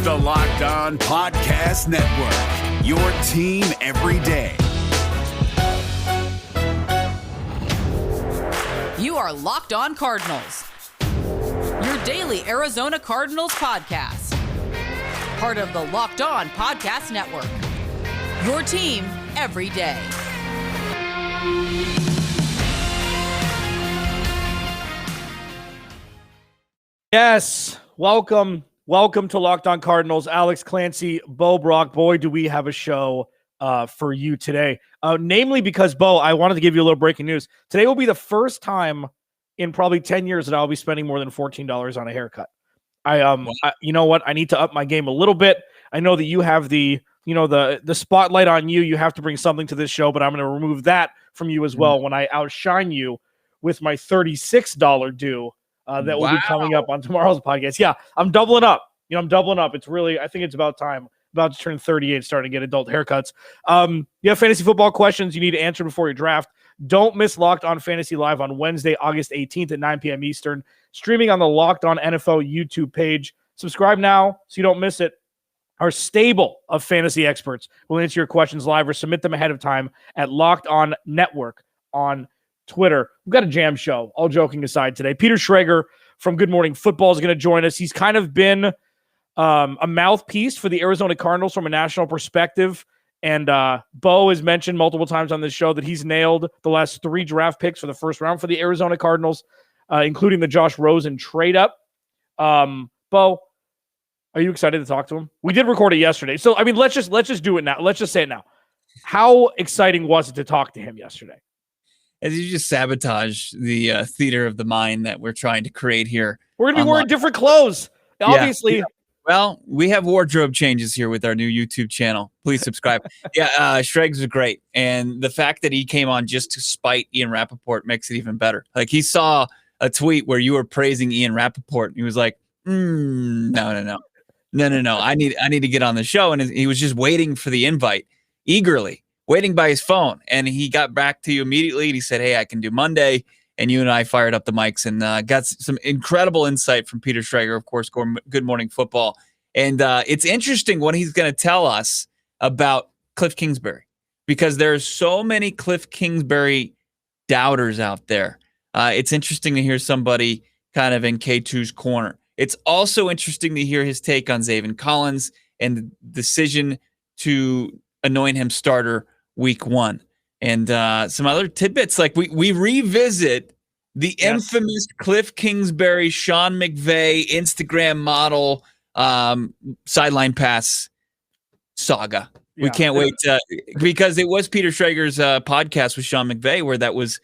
the Locked On Podcast Network, your team every day. You are Locked On Cardinals, your daily Arizona Cardinals podcast. Part of the Locked On Podcast Network, your team every day. Yes, welcome to Locked On Cardinals. Alex Clancy, Bo Brock. Boy, do we have a show for you today. Namely because, Bo, I wanted to give you a little breaking news. Today will be the first time in probably 10 years that I'll be spending more than $14 on a haircut. You know what? I need to up my game a little bit. I know that you have the spotlight on you. You have to bring something to this show, but I'm going to remove that from you as well when I outshine you with my $36 due. That will be coming up on tomorrow's podcast. Yeah, I'm doubling up. It's really, I think it's about time. About to turn 38, starting to get adult haircuts. You have fantasy football questions you need to answer before your draft. Don't miss Locked On Fantasy Live on Wednesday, August 18th at 9 p.m. Eastern, streaming on the Locked On NFL YouTube page. Subscribe now so you don't miss it. Our stable of fantasy experts will answer your questions live or submit them ahead of time at Locked On Network on Twitter. We've got a jam show, all joking aside today. Peter Schrager from Good Morning Football is going to join us. He's kind of been a mouthpiece for the Arizona Cardinals from a national perspective. And Bo has mentioned multiple times on this show that he's nailed the last 3 draft picks for the first round for the Arizona Cardinals, including the Josh Rosen trade up. Bo, are you excited to talk to him? We did record it yesterday. So, I mean, let's just do it now. Let's just say it now. How exciting was it to talk to him yesterday? As you just sabotage the theater of the mind that we're trying to create here. We're going to be wearing different clothes. Obviously. Yeah. Well, we have wardrobe changes here with our new YouTube channel. Please subscribe. Schrags was great. And the fact that he came on just to spite Ian Rappaport makes it even better. Like, he saw a tweet where you were praising Ian Rappaport. And he was like, no. I need to get on the show. And he was just waiting for the invite, eagerly, waiting by his phone. And he got back to you immediately. And he said, hey, I can do Monday. And you and I fired up the mics and got some incredible insight from Peter Schrager, of course, Good Morning Football. And it's interesting what he's going to tell us about Kliff Kingsbury, because there's so many Kliff Kingsbury doubters out there. It's interesting to hear somebody kind of in K2's corner. It's also interesting to hear his take on Zaven Collins and the decision to anoint him starter week 1. And some other tidbits, like we revisit the infamous Kliff Kingsbury, Sean McVay, Instagram model sideline pass saga. Yeah. We can't wait because it was Peter Schrager's podcast with Sean McVay where that was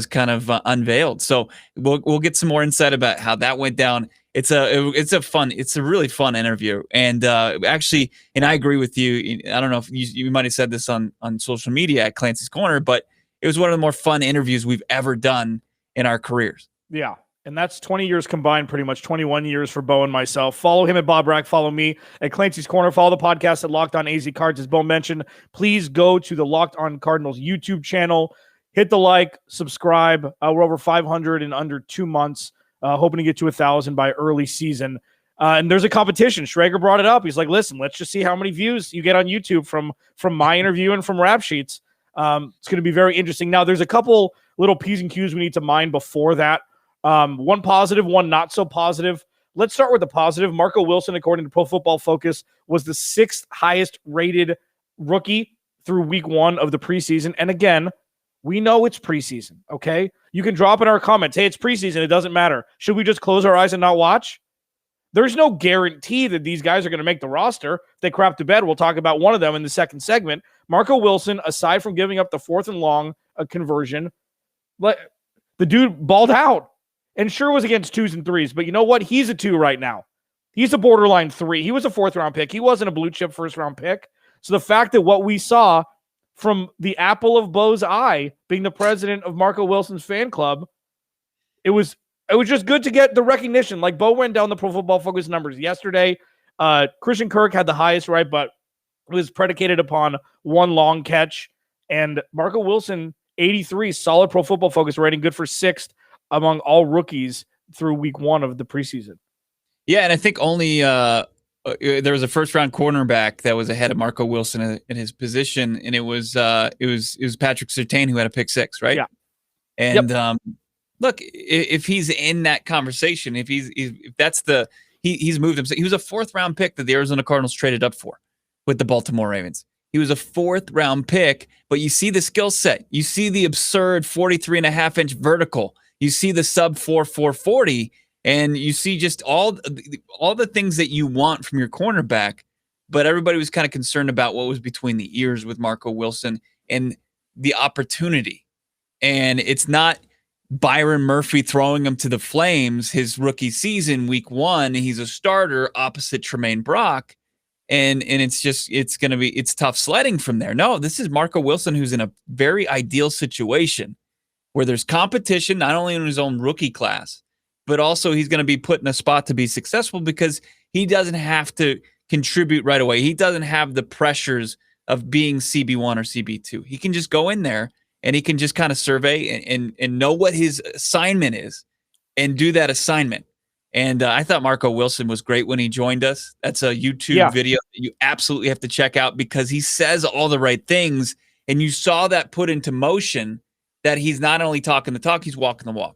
kind of unveiled. So we'll get some more insight about how that went down. It's a really fun interview. And actually, and I agree with you. I don't know if you might have said this on social media at Clancy's Corner, but it was one of the more fun interviews we've ever done in our careers. Yeah. And that's 20 years combined, pretty much 21 years for Bo and myself. Follow him at Bob Rack. Follow me at Clancy's Corner. Follow the podcast at Locked On AZ Cards. As Bo mentioned, please go to the Locked On Cardinals YouTube channel. Hit the like, subscribe. We're over 500 in under 2 months. Hoping to get to 1,000 by early season. And there's a competition. Schrager brought it up. He's like, listen, let's just see how many views you get on YouTube from my interview and from Rap Sheets. It's going to be very interesting. Now, there's a couple little P's and Q's we need to mine before that. One positive, one not so positive. Let's start with the positive. Marco Wilson, according to Pro Football Focus, was the 6th highest rated rookie through week 1 of the preseason. And again, we know it's preseason, okay? You can drop in our comments, hey, it's preseason, it doesn't matter. Should we just close our eyes and not watch? There's no guarantee that these guys are going to make the roster. If they crap to bed, we'll talk about one of them in the second segment. Marco Wilson, aside from giving up the 4th and long conversion, the dude balled out. And sure was against 2s and 3s, but you know what? He's a 2 right now. He's a borderline 3. He was a 4th-round pick. He wasn't a blue-chip first-round pick. So the fact that what we saw from the apple of Bo's eye, being the president of Marco Wilson's fan club, it was just good to get the recognition. Like, Bo went down the Pro Football Focus numbers yesterday. Christian Kirk had the highest, right, but it was predicated upon 1 long catch. And Marco Wilson, 83, solid Pro Football Focus rating, good for 6th among all rookies through week 1 of the preseason. Yeah, and I think only there was a first round cornerback that was ahead of Marco Wilson in his position, and it was Patrick Surtain who had a pick six, right? Yeah. And look, if he's in that conversation, if that's he's moved himself. He was a 4th round pick that the Arizona Cardinals traded up for with the Baltimore Ravens. He was a 4th round pick, but you see the skill set. You see the absurd 43.5-inch vertical. You see the sub 4.40, and you see just all the things that you want from your cornerback. But everybody was kind of concerned about what was between the ears with Marco Wilson and the opportunity. And it's not Byron Murphy throwing him to the flames his rookie season, week 1. He's a starter opposite Tremaine Brock. And it's tough sledding from there. No, this is Marco Wilson, who's in a very ideal situation where there's competition, not only in his own rookie class, but also he's going to be put in a spot to be successful because he doesn't have to contribute right away. He doesn't have the pressures of being CB1 or CB2. He can just go in there and he can just kind of survey and know what his assignment is and do that assignment. And I thought Marco Wilson was great when he joined us. That's a YouTube video that you absolutely have to check out because he says all the right things. And you saw that put into motion that he's not only talking the talk, he's walking the walk.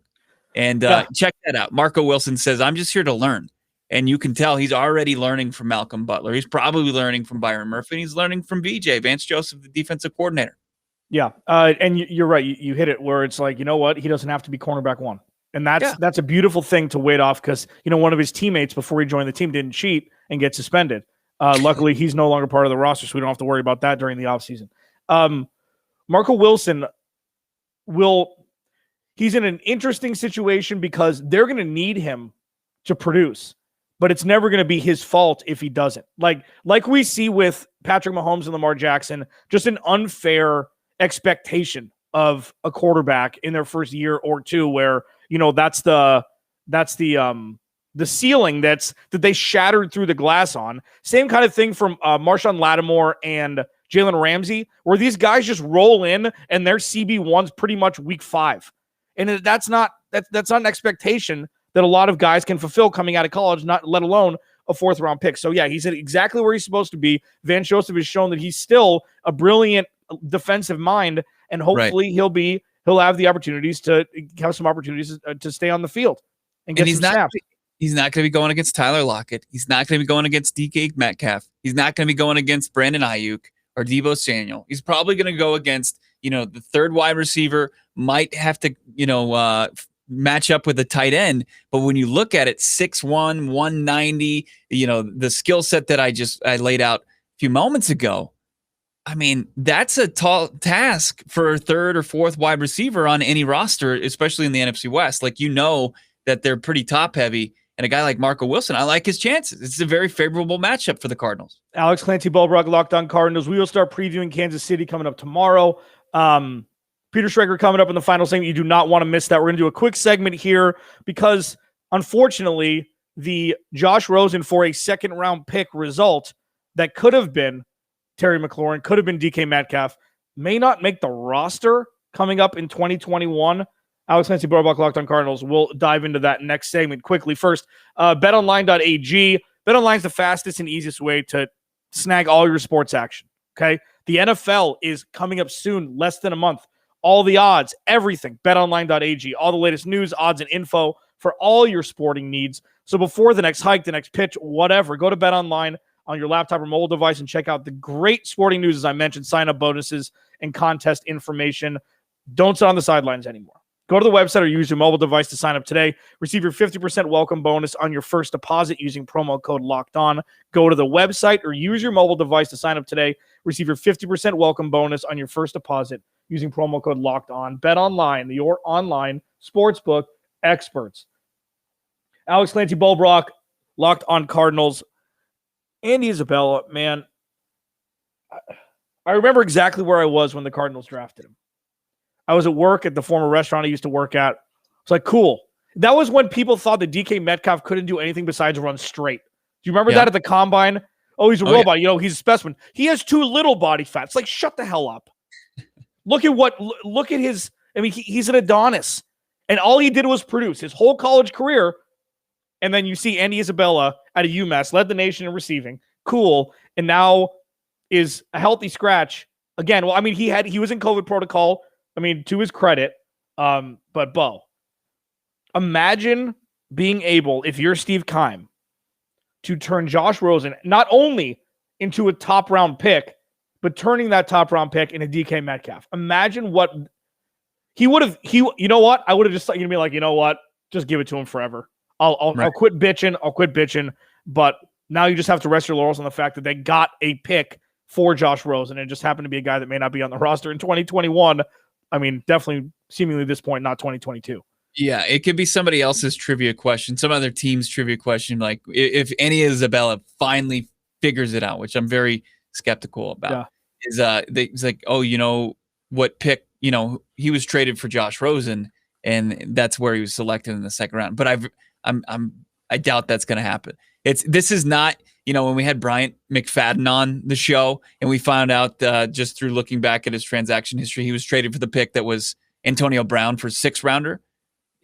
And check that out. Marco Wilson says, I'm just here to learn. And you can tell he's already learning from Malcolm Butler. He's probably learning from Byron Murphy. And he's learning from VJ, Vance Joseph, the defensive coordinator. Yeah. And you're right. You hit it where it's like, you know what? He doesn't have to be cornerback 1. And that's a beautiful thing to wait off because, one of his teammates before he joined the team didn't cheat and get suspended. Luckily, he's no longer part of the roster, so we don't have to worry about that during the offseason. Marco Wilson he's in an interesting situation because they're going to need him to produce, but it's never going to be his fault if he doesn't. Like we see with Patrick Mahomes and Lamar Jackson, just an unfair expectation of a quarterback in their first year or two where, that's the ceiling that they shattered through the glass on. Same kind of thing from Marshawn Lattimore and Jalen Ramsey, where these guys just roll in and their CB1's pretty much week 5. And that's not an expectation that a lot of guys can fulfill coming out of college, not let alone a 4th round pick. So yeah, he's exactly where he's supposed to be. Vance Joseph has shown that he's still a brilliant defensive mind, and hopefully he'll have the opportunities to have some opportunities to stay on the field and get some snaps. He's not going to be going against Tyler Lockett. He's not going to be going against DK Metcalf. He's not going to be going against Brandon Ayuk or Deebo Samuel. He's probably going to go against, the 3rd wide receiver, might have to, match up with the tight end. But when you look at it, 6'1", 190, the skill set that I laid out a few moments ago, I mean, that's a tall task for a 3rd or 4th wide receiver on any roster, especially in the NFC West. Like, that they're pretty top heavy. And a guy like Marco Wilson, I like his chances. It's a very favorable matchup for the Cardinals. Alex Clancy, Bulbrock, Locked On Cardinals. We will start previewing Kansas City coming up tomorrow. Peter Schrager coming up in the final segment. You do not want to miss that. We're going to do a quick segment here because, unfortunately, the Josh Rosen for a 2nd round pick result that could have been Terry McLaurin, could have been DK Metcalf, may not make the roster coming up in 2021. Alex Clancy, Bulbrock, Locked On Cardinals. We'll dive into that next segment quickly. First, betonline.ag. BetOnline is the fastest and easiest way to snag all your sports action. Okay? The NFL is coming up soon, less than a month. All the odds, everything, betonline.ag. All the latest news, odds, and info for all your sporting needs. So before the next hike, the next pitch, whatever, go to BetOnline on your laptop or mobile device and check out the great sporting news, as I mentioned, sign-up bonuses and contest information. Don't sit on the sidelines anymore. Go to the website or use your mobile device to sign up today. Receive your 50% welcome bonus on your first deposit using promo code LOCKEDON. Go to the website or use your mobile device to sign up today. Receive your 50% welcome bonus on your first deposit using promo code LOCKEDON. Bet Online, your online sportsbook experts. Alex Clancy, Bulbrock, Locked On Cardinals. Andy Isabella, man, I remember exactly where I was when the Cardinals drafted him. I was at work at the former restaurant I used to work at. It's like, cool. That was when people thought that DK Metcalf couldn't do anything besides run straight. Do you remember that at the combine? Oh, he's a robot. Yeah. He's a specimen. He has too little body fat. It's like, shut the hell up. Look at his, he's an Adonis. And all he did was produce his whole college career. And then you see Andy Isabella at a UMass, led the nation in receiving. Cool. And now is a healthy scratch. Again, well, I mean, he was in COVID protocol. I mean, to his credit. But Bo, imagine being able, if you're Steve Keim, to turn Josh Rosen not only into a top round pick, but turning that top round pick into DK Metcalf. Imagine what he would have. You know what? I would have just be like, you know what? Just give it to him forever. I'll quit bitching. But now you just have to rest your laurels on the fact that they got a pick for Josh Rosen, and it just happened to be a guy that may not be on the roster in 2021. I mean, definitely, seemingly at this point, not 2022. Yeah, it could be somebody else's trivia question, some other team's trivia question, like if Andy Isabella finally figures it out, which I'm very skeptical about. Yeah. It's like, oh, you know what pick? You know, he was traded for Josh Rosen, and that's where he was selected in the second round. But I doubt that's going to happen. This is not, you know, when we had Bryant McFadden on the show and we found out just through looking back at his transaction history, he was traded for the pick that was Antonio Brown for 6th rounder.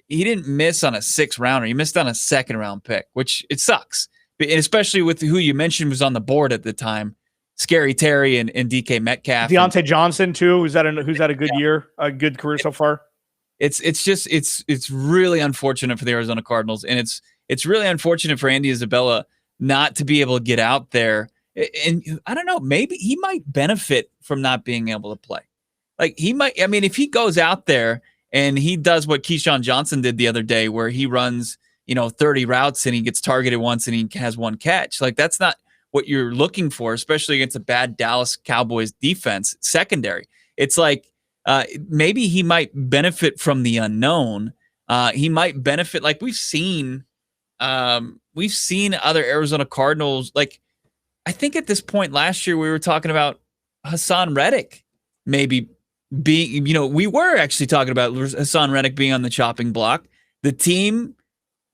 He didn't miss on a 6th rounder. He missed on a 2nd round pick, which it sucks. But especially with who you mentioned was on the board at the time, Scary Terry and DK Metcalf. Deontay Johnson too. Who's had a good year, a good career so far. It's really unfortunate for the Arizona Cardinals, and it's really unfortunate for Andy Isabella not to be able to get out there. And I don't know, maybe he might benefit from not being able to play. Like he might, I mean, if he goes out there and he does what Keyshawn Johnson did the other day, where he runs, 30 routes and he gets targeted once and he has 1 catch. Like that's not what you're looking for, especially against a bad Dallas Cowboys defense secondary. It's like maybe he might benefit from the unknown. He might benefit, like we've seen other Arizona Cardinals. Like I think at this point last year we were talking about Hassan Reddick maybe being, we were actually talking about Hassan Reddick being on the chopping block. The team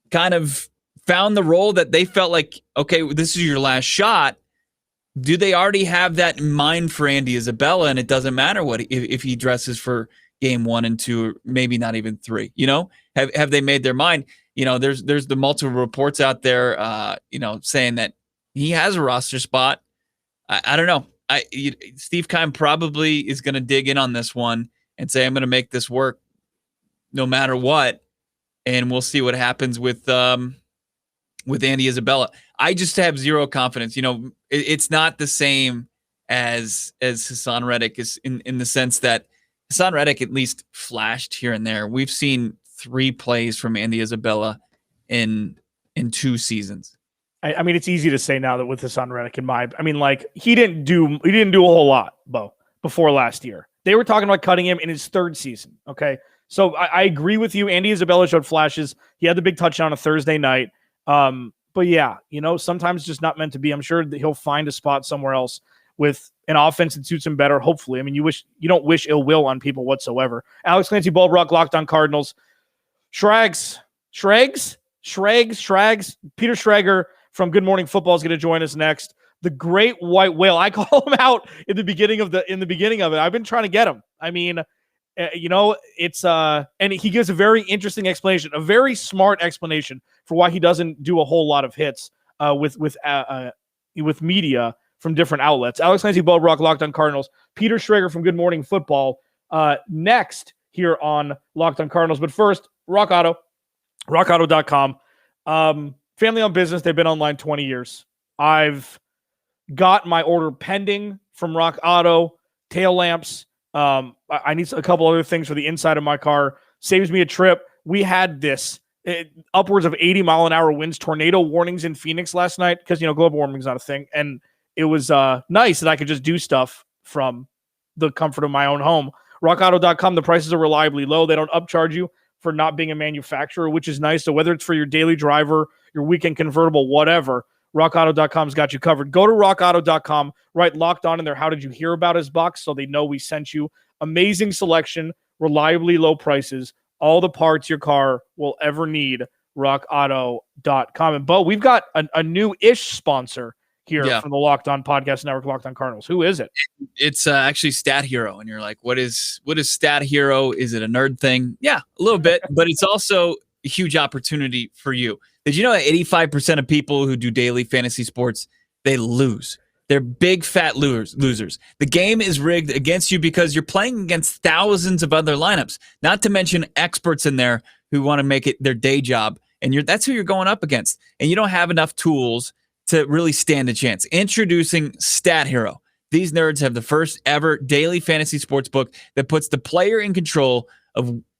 kind of found the role that they felt like, okay, this is your last shot. Do they already have that in mind for Andy Isabella? And it doesn't matter what if he dresses for game 1 and 2, maybe not even 3. Have they made their mind? There's the multiple reports out there, saying that he has a roster spot. I don't know. Steve Keim probably is going to dig in on this one and say, I'm going to make this work no matter what. And we'll see what happens with Andy Isabella. I just have zero confidence. It's not the same as Hassan Reddick is in the sense that Hassan Reddick at least flashed here and there. We've seen 3 plays from Andy Isabella in 2 seasons. I mean, it's easy to say now that with Hassan Reddick he didn't do a whole lot, Bo, before last year. They were talking about cutting him in his 3rd season. Okay. So I agree with you. Andy Isabella showed flashes. He had the big touchdown on a Thursday night. But yeah, sometimes it's just not meant to be. I'm sure that he'll find a spot somewhere else with an offense that suits him better. Hopefully. I mean, you don't wish ill will on people whatsoever. Alex Clancy, Bulbrock, Locked on Cardinals. Schrags. Peter Schrager from Good Morning Football is going to join us next. The great white whale. I call him out in the beginning of it. I've been trying to get him. I mean, it's and he gives a very interesting explanation, a very smart explanation for why he doesn't do a whole lot of hits with media from different outlets. Alex Clancy, Bulbrock, Locked on Cardinals. Peter Schrager from Good Morning Football next here on Locked on Cardinals. But first, Rock Auto, rockauto.com. Family-owned business. They've been online 20 years. I've got my order pending from Rock Auto. Tail lamps. I need a couple other things for the inside of my car. Saves me a trip. We had this upwards of 80-mile-an-hour winds, tornado warnings in Phoenix last night because, global warming is not a thing. And it was nice that I could just do stuff from the comfort of my own home. RockAuto.com, the prices are reliably low. They don't upcharge you for not being a manufacturer, which is nice. So whether it's for your daily driver, your weekend convertible, whatever, RockAuto.com's got you covered. Go to RockAuto.com, write Locked On in there. How did you hear about us box so they know we sent you? Amazing selection, reliably low prices, all the parts your car will ever need. RockAuto.com. And Bo, we've got a new-ish sponsor here from the Locked On Podcast Network, Locked On Cardinals. Who is it? It's actually Stat Hero, and you're like, what is Stat Hero? Is it a nerd thing? Yeah, a little bit, but it's also a huge opportunity for you. Did you know that 85% of people who do daily fantasy sports, they lose? They're big, fat losers. The game is rigged against you because you're playing against thousands of other lineups, not to mention experts in there who want to make it their day job. And that's who you're going up against. And you don't have enough tools to really stand a chance. Introducing Stat Hero. These nerds have the first ever daily fantasy sports book that puts the player in control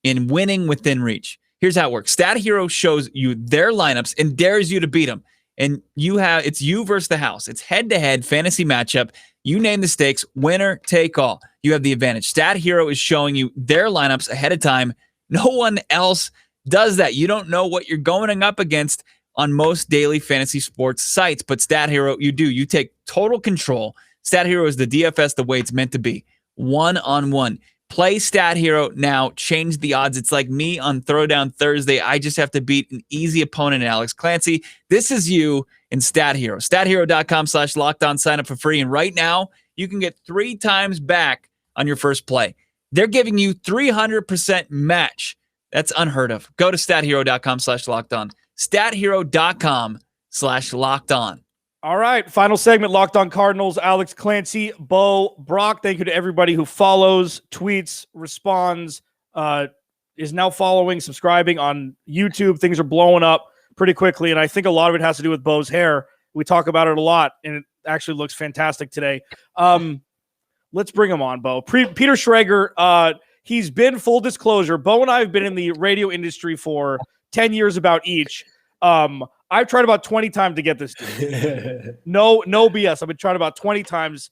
in winning within reach. Here's how it works. Stat Hero shows you their lineups and dares you to beat them. And it's you versus the house. It's head-to-head fantasy matchup. You name the stakes, winner take all. You have the advantage. Stat Hero is showing you their lineups ahead of time. No one else does that. You don't know what you're going up against on most daily fantasy sports sites, but Stat Hero, you do. You take total control. Stat Hero is the DFS the way it's meant to be. One-on-one. Play Stat Hero now. Change the odds. It's like me on Throwdown Thursday. I just have to beat an easy opponent, Alex Clancy. This is you in Stat Hero. StatHero.com/lockedon. Sign up for free. And right now, you can get 3 times back on your first play. They're giving you 300% match. That's unheard of. Go to StatHero.com/lockedon. StatHero.com/lockedon. All right, final segment, Locked On Cardinals. Alex Clancy, Bo, Brock. Thank you to everybody who follows, tweets, responds, is now following, subscribing on YouTube. Things are blowing up pretty quickly, and I think a lot of it has to do with Bo's hair. We talk about it a lot, and it actually looks fantastic today. Let's bring him on, Bo. Peter Schrager, he's been, full disclosure, Bo and I have been in the radio industry for 10 years about each. I've tried about 20 times to get this dude. No BS. I've been trying about 20 times.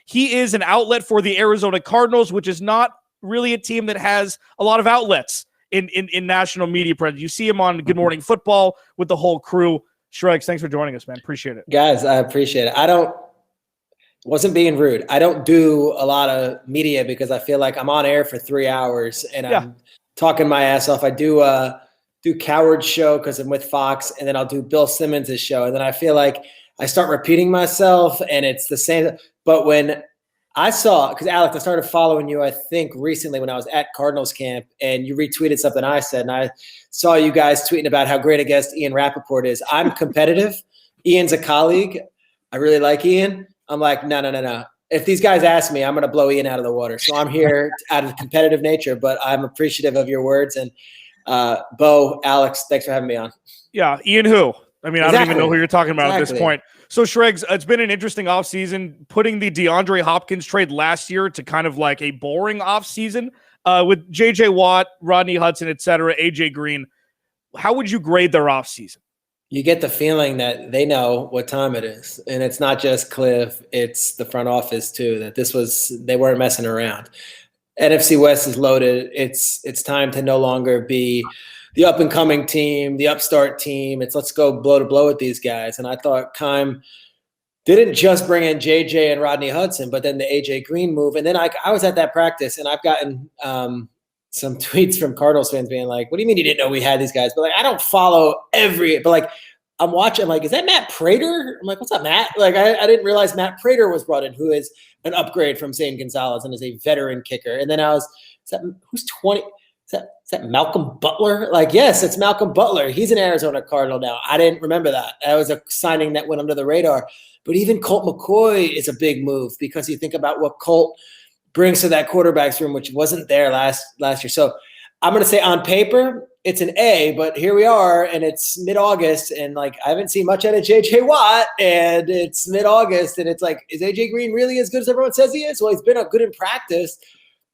He is an outlet for the Arizona Cardinals, which is not really a team that has a lot of outlets in national media presence. You see him on Good Morning Football with the whole crew. Shregs, thanks for joining us, man. Appreciate it. Guys, I appreciate it. Wasn't being rude. I don't do a lot of media because I feel like I'm on air for 3 hours and I'm talking my ass off. I do Coward's show because I'm with Fox, and then I'll do Bill Simmons' show. And then I feel like I start repeating myself and it's the same. But when I saw, because Alex, I started following you, I think recently when I was at Cardinals camp, and you retweeted something I said, and I saw you guys tweeting about how great a guest Ian Rappaport is. I'm competitive. Ian's a colleague. I really like Ian. I'm like, no. If these guys ask me, I'm going to blow Ian out of the water. So I'm here out of competitive nature, but I'm appreciative of your words. And Bo, Alex, thanks for having me on. Yeah, Ian who? I mean, I don't even know who you're talking about at this point. So, Shregs, it's been an interesting offseason, putting the DeAndre Hopkins trade last year to kind of like a boring offseason with J.J. Watt, Rodney Hudson, et cetera, A.J. Green. How would you grade their offseason? You get the feeling that they know what time it is. And it's not just Kliff, it's the front office too, that they weren't messing around. NFC West is loaded. It's time to no longer be the up-and-coming team, the upstart team. It's let's go blow to blow with these guys. And I thought Keim didn't just bring in JJ and Rodney Hudson, but then the AJ Green move. And then I was at that practice, and I've gotten some tweets from Cardinals fans being like, what do you mean you didn't know we had these guys? But like, I don't follow but like, I'm watching, I'm like, is that Matt Prater? I'm like, what's up, Matt? Like, I didn't realize Matt Prater was brought in, who is an upgrade from Zane Gonzalez and is a veteran kicker. And then who's 20? Is that Malcolm Butler? Like, yes, it's Malcolm Butler. He's an Arizona Cardinal now. I didn't remember that. That was a signing that went under the radar. But even Colt McCoy is a big move because you think about what Colt brings to that quarterback's room, which wasn't there last year. So I'm going to say on paper, it's an A, but here we are, and it's mid-August, and like I haven't seen much out of J.J. Watt, and it's mid-August, and it's like, is A.J. Green really as good as everyone says he is? Well, he's been good in practice,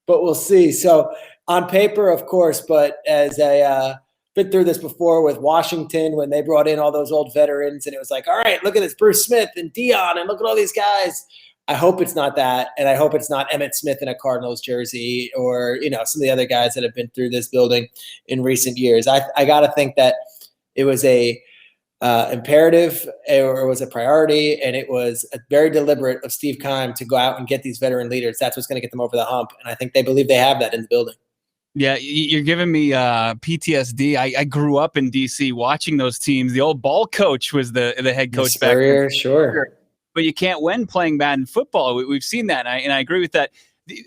but we'll see. So on paper, of course, but as I been through this before with Washington when they brought in all those old veterans, and it was like, all right, look at this, Bruce Smith and Dion, and look at all these guys. I hope it's not that, and I hope it's not Emmitt Smith in a Cardinals jersey or, some of the other guys that have been through this building in recent years. I got to think that it was a imperative or it was a priority, and it was very deliberate of Steve Keim to go out and get these veteran leaders. That's what's going to get them over the hump, and I think they believe they have that in the building. Yeah, you're giving me PTSD. I grew up in D.C. watching those teams. The old ball coach was the head coach back then. Sure. But you can't win playing Madden football. We've seen that, and I agree with that.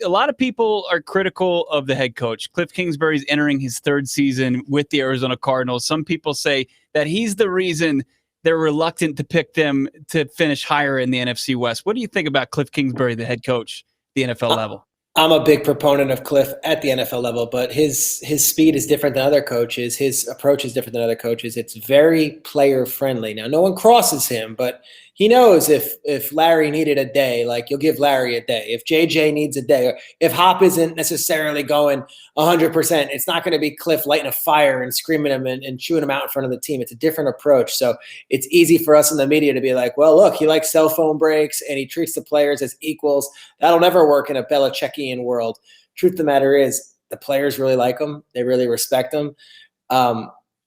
a lot of people are critical of the head coach. Kliff Kingsbury is entering his third season with the Arizona Cardinals. Some people say that he's the reason they're reluctant to pick them to finish higher in the NFC West. What do you think about Kliff Kingsbury, the head coach, the NFL level? I'm a big proponent of Kliff at the NFL level, but his speed is different than other coaches. His approach is different than other coaches. It's very player friendly. Now, no one crosses him, but he knows if Larry needed a day, like you'll give Larry a day. If JJ needs a day, or if Hop isn't necessarily going 100%, it's not going to be Kliff lighting a fire and screaming him and chewing him out in front of the team. It's a different approach. So it's easy for us in the media to be like, well, look, he likes cell phone breaks and he treats the players as equals. That'll never work in a Belichickian world. Truth of the matter is the players really like him. They really respect him.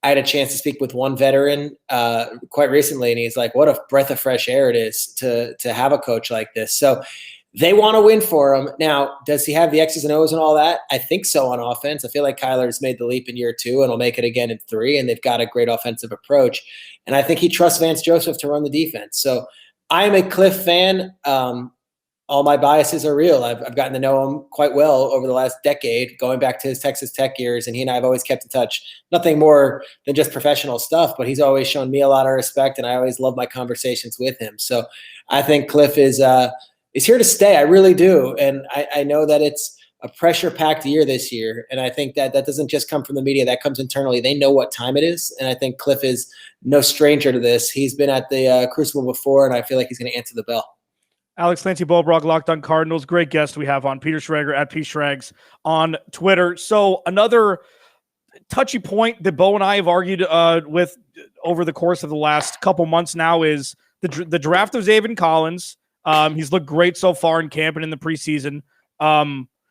I had a chance to speak with one veteran quite recently, and he's like, what a breath of fresh air it is to have a coach like this. So they want to win for him. Now, does he have the X's and O's and all that? I think so on offense. I feel like Kyler's made the leap in year 2 and will make it again in 3, and they've got a great offensive approach. And I think he trusts Vance Joseph to run the defense. So I am a Kliff fan. All my biases are real. I've gotten to know him quite well over the last decade, going back to his Texas Tech years, and he and I have always kept in touch. Nothing more than just professional stuff, but he's always shown me a lot of respect, and I always love my conversations with him. So I think Kliff is here to stay. I really do, and I know that it's a pressure-packed year this year, and I think that doesn't just come from the media. That comes internally. They know what time it is, and I think Kliff is no stranger to this. He's been at the Crucible before, and I feel like he's going to answer the bell. Alex Clancy Bulbrock, Locked on Cardinals. Great guest we have on. Peter Schrager at PSchrags on Twitter. So another touchy point that Bo and I have argued with over the course of the last couple months now is the draft of Zaven Collins. He's looked great so far in camp and in the preseason.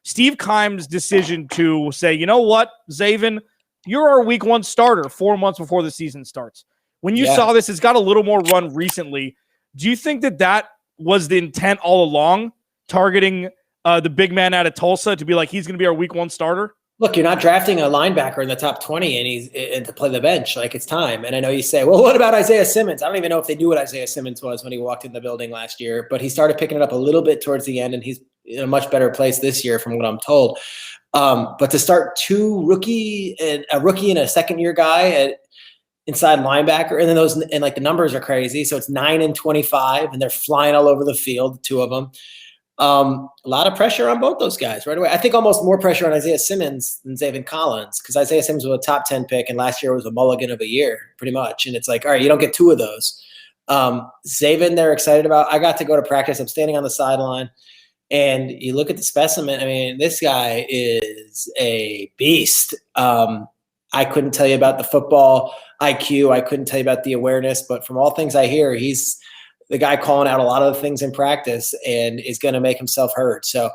Steve Keim's decision to say, you know what, Zaven, you're our week 1 starter 4 months before the season starts. When you saw this, it's got a little more run recently. Do you think that was the intent all along, targeting the big man out of Tulsa to be like, he's going to be our week 1 starter? Look, you're not drafting a linebacker in the top 20 and to play the bench. Like, it's time. And I know you say, well, what about Isaiah Simmons? I don't even know if they knew what Isaiah Simmons was when he walked in the building last year, but he started picking it up a little bit towards the end, and he's in a much better place this year from what I'm told. But to start 2 rookie and a second-year guy at inside linebacker, and then the numbers are crazy. So it's 9 and 25, and they're flying all over the field, 2 of them. A lot of pressure on both those guys right away. I think almost more pressure on Isaiah Simmons than Zaven Collins, because Isaiah Simmons was a top 10 pick, and last year was a mulligan of a year, pretty much. And it's like, all right, you don't get 2 of those. Zaven, they're excited about. I got to go to practice. I'm standing on the sideline, and you look at the specimen. I mean, this guy is a beast. I couldn't tell you about the football IQ. I couldn't tell you about the awareness, but from all things I hear, he's the guy calling out a lot of the things in practice and is going to make himself heard. So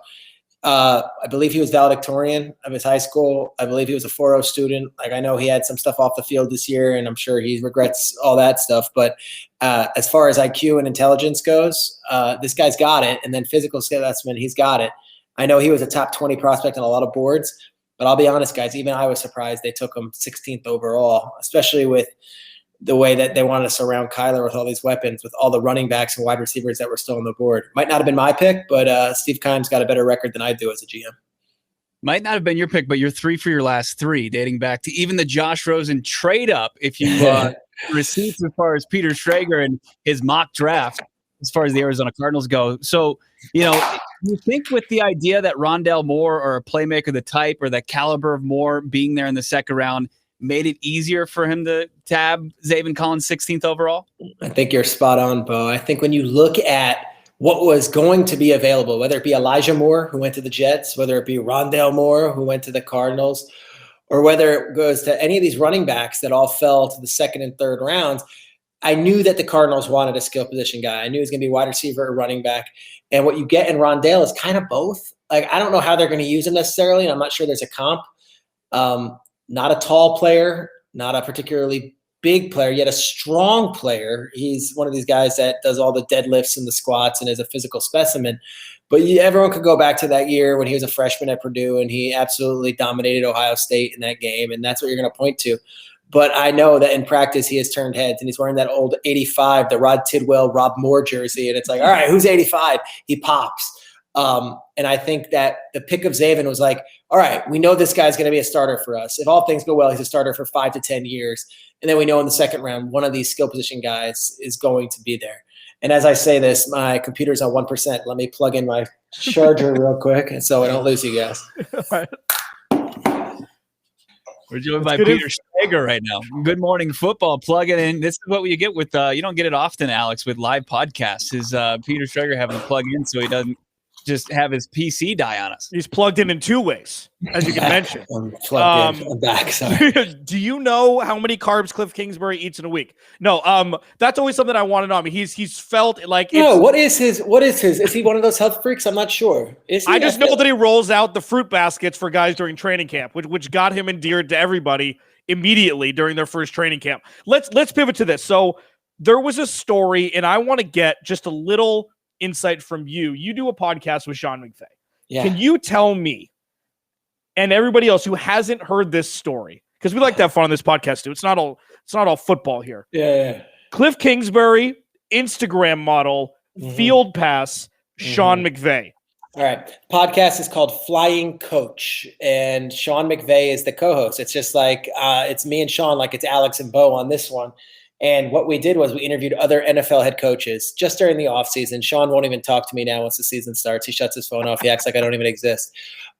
I believe he was valedictorian of his high school. I believe he was a 4.0 student. Like, I know he had some stuff off the field this year, and I'm sure he regrets all that stuff. But as far as IQ and intelligence goes, this guy's got it. And then physical specimen, he's got it. I know he was a top 20 prospect on a lot of boards. But I'll be honest, guys, even I was surprised they took him 16th overall, especially with the way that they wanted to surround Kyler with all these weapons, with all the running backs and wide receivers that were still on the board. Might not have been my pick, but Steve Keim's got a better record than I do as a GM. Might not have been your pick, but you're 3 for your last 3, dating back to even the Josh Rosen trade up. If you receipts as far as Peter Schrager and his mock draft, as far as the Arizona Cardinals go. So, you think with the idea that Rondale Moore or a playmaker the type or the caliber of Moore being there in the second round made it easier for him to tab Zaven Collins 16th overall? I think you're spot on, Bo. I think when you look at what was going to be available, whether it be Elijah Moore, who went to the Jets, whether it be Rondale Moore, who went to the Cardinals, or whether it goes to any of these running backs that all fell to the second and third rounds, I knew that the Cardinals wanted a skill position guy. I knew he was going to be wide receiver or running back. And what you get in Rondale is kind of both. Like, I don't know how they're going to use him necessarily, and I'm not sure there's a comp. Not a tall player, not a particularly big player, yet a strong player. He's one of these guys that does all the deadlifts and the squats and is a physical specimen. But everyone could go back to that year when he was a freshman at Purdue, and he absolutely dominated Ohio State in that game, and that's what you're going to point to. But I know that in practice he has turned heads, and he's wearing that old 85, the Rod Tidwell, Rob Moore jersey. And it's like, all right, who's 85? He pops. And I think that the pick of Zaven was like, all right, we know this guy's going to be a starter for us. If all things go well, he's a starter for 5 to 10 years. And then we know in the second round, one of these skill position guys is going to be there. And as I say this, my computer's on 1%. Let me plug in my charger real quick, and so I don't lose you guys. We're joined by Peter Schrager right now. Good Morning Football. Plug it in. This is what you get with you don't get it often, Alex, with live podcasts. Is Peter Schrager having to plug in so he doesn't just have his PC die on us. He's plugged in 2 ways, as you can mention. I'm plugged in. I'm back. Sorry. Do you know how many carbs Kliff Kingsbury eats in a week? No. That's always something I want to know. I mean, he's felt like what is his? Is he one of those health freaks? I'm not sure. I just know that he rolls out the fruit baskets for guys during training camp, which got him endeared to everybody immediately during their first training camp. Let's pivot to this. So there was a story, and I want to get just a little insight from you. You do a podcast with Sean McVay. Yeah. Can you tell me and everybody else who hasn't heard this story, because we like to have fun on this podcast too. It's not all football here. Yeah. Kliff Kingsbury, Instagram model, field pass, Sean McVay. All right. Podcast is called Flying Coach, and Sean McVay is the co-host. It's just like it's me and Sean, like it's Alex and Bo on this one. And what we did was we interviewed other NFL head coaches just during the offseason. Sean won't even talk to me now once the season starts. He shuts his phone off. He acts like I don't even exist.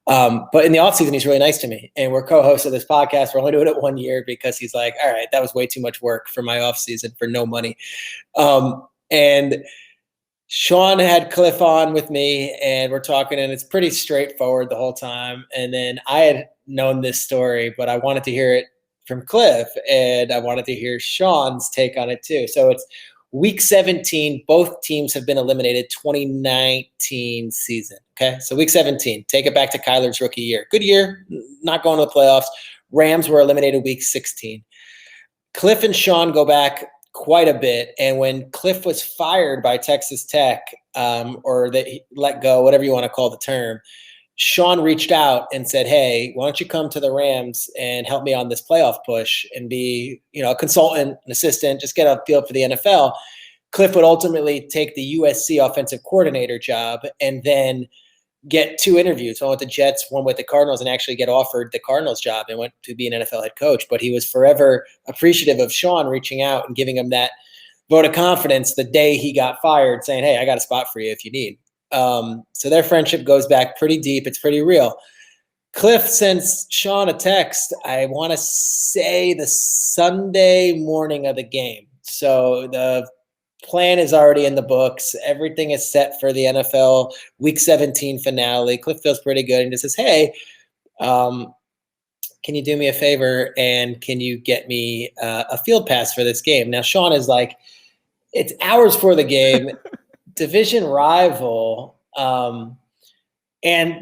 But in the offseason, he's really nice to me. And we're co-hosts of this podcast. We're only doing it 1 year because he's like, all right, that was way too much work for my offseason for no money. And Sean had Kliff on with me, and we're talking, and it's pretty straightforward the whole time. And then I had known this story, but I wanted to hear it from Kliff, and I wanted to hear Sean's take on it too. So it's week 17. Both teams have been eliminated 2019 season. Okay. So week 17, take it back to Kyler's rookie year. Good year, not going to the playoffs. Rams were eliminated week 16. Kliff and Sean go back quite a bit. And when Kliff was fired by Texas Tech, or they let go, whatever you want to call the term, Sean reached out and said, hey, why don't you come to the Rams and help me on this playoff push and be, a consultant, an assistant, just get a feel for the NFL. Kliff would ultimately take the USC offensive coordinator job and then get 2 interviews, one with the Jets, one with the Cardinals, and actually get offered the Cardinals job and went to be an NFL head coach. But he was forever appreciative of Sean reaching out and giving him that vote of confidence the day he got fired, saying, hey, I got a spot for you if you need. So their friendship goes back pretty deep. It's pretty real. Kliff sends Sean a text, I want to say the Sunday morning of the game. So the plan is already in the books. Everything is set for the NFL week 17 finale. Kliff feels pretty good and just says, hey, can you do me a favor and can you get me a field pass for this game? Now, Sean is like, it's hours for the game. Division rival, and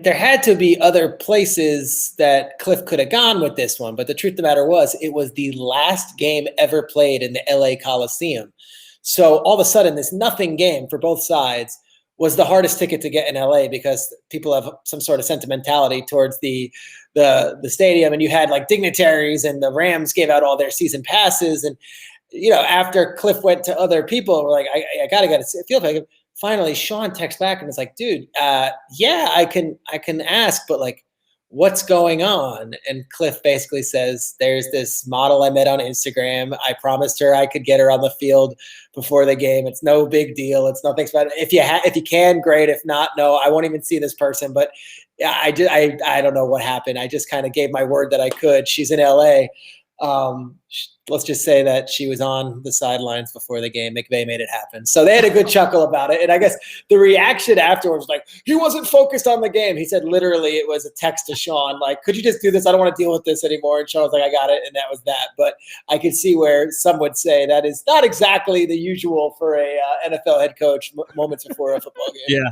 there had to be other places that Kliff could have gone with this one. But the truth of the matter was, it was the last game ever played in the LA Coliseum. So all of a sudden, this nothing game for both sides was the hardest ticket to get in LA because people have some sort of sentimentality towards the stadium. And you had like dignitaries, and the Rams gave out all their season passes. And, after Kliff went to other people, we're like, I got to get a field pass. Finally, Sean texts back and is like, dude, yeah, I can ask, but like, what's going on? And Kliff basically says, there's this model I met on Instagram. I promised her I could get her on the field before the game. It's no big deal. It's nothing special. If you can, great. If not, no, I won't even see this person. But I don't know what happened. I just kind of gave my word that I could. She's in LA. Let's just say that she was on the sidelines before the game. McVay made it happen. So they had a good chuckle about it. And I guess the reaction afterwards was like, he wasn't focused on the game. He said literally it was a text to Sean, like, could you just do this? I don't want to deal with this anymore. And Sean was like, I got it. And that was that. But I could see where some would say that is not exactly the usual for a NFL head coach moments before a football game. Yeah.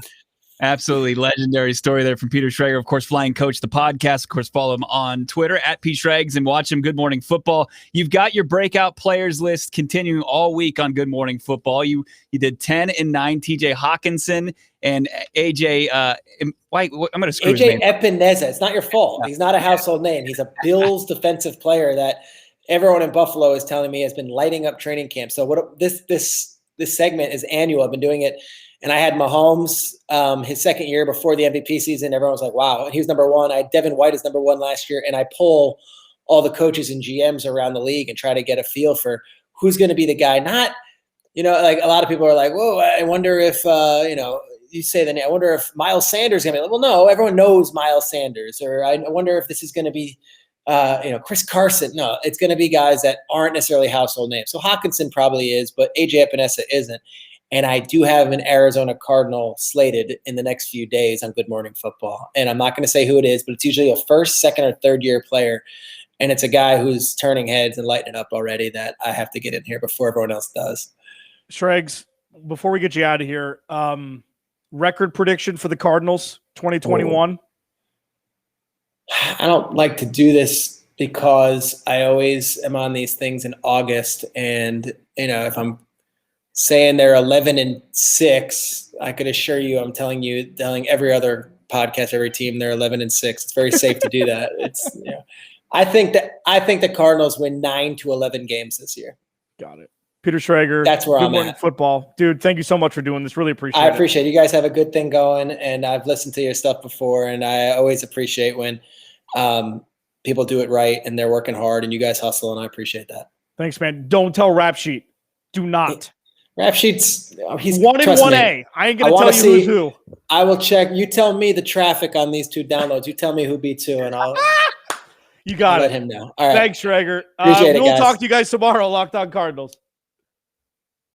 Absolutely legendary story there from Peter Schrager, of course, Flying Coach, the podcast. Of course, follow him on Twitter at PSchrags and watch him Good Morning Football. You've got your breakout players list continuing all week on Good Morning Football. You did 10 and 9, TJ Hawkinson and AJ. I'm going to screw his name. AJ Epineza. It's not your fault. He's not a household name. He's a Bills defensive player that everyone in Buffalo is telling me has been lighting up training camp. So what this segment is annual. I've been doing it And I had Mahomes his second year before the MVP season. Everyone was like, wow. And he was number one. I had Devin White as number one last year. And I pull all the coaches and GMs around the league and try to get a feel for who's going to be the guy. Not, like a lot of people are like, whoa, I wonder if, you say the name. I wonder if Miles Sanders is going to be like, well, no, everyone knows Miles Sanders. Or I wonder if this is going to be, Chris Carson. No, it's going to be guys that aren't necessarily household names. So Hawkinson probably is, but AJ Epinesa isn't. And I do have an Arizona Cardinal slated in the next few days on Good Morning Football. And I'm not going to say who it is, but it's usually a first, second, or third year player. And it's a guy who's turning heads and lighting it up already that I have to get in here before everyone else does. Schrags, before we get you out of here, record prediction for the Cardinals 2021? I don't like to do this because I always am on these things in August. And, if I'm saying they're 11-6, I could assure you, I'm telling every other podcast, every team, they're 11-6. It's very safe to do that. It's, I think the Cardinals win 9 to 11 games this year. Got it. Peter Schrager. That's where I'm at. Football. Dude, thank you so much for doing this. Really appreciate it. I appreciate it. You guys have a good thing going, and I've listened to your stuff before, and I always appreciate when people do it right and they're working hard and you guys hustle, and I appreciate that. Thanks, man. Don't tell Rap Sheet. Do not. Rap Sheet's he's 1 and 1A. I ain't gonna tell you who's who. I will check. You tell me the traffic on these 2 downloads. You tell me who beat 2, and I'll you got let it. him know. All right. Thanks, Schrager. Appreciate it, we'll guys. talk to you guys tomorrow. Locked On Cardinals.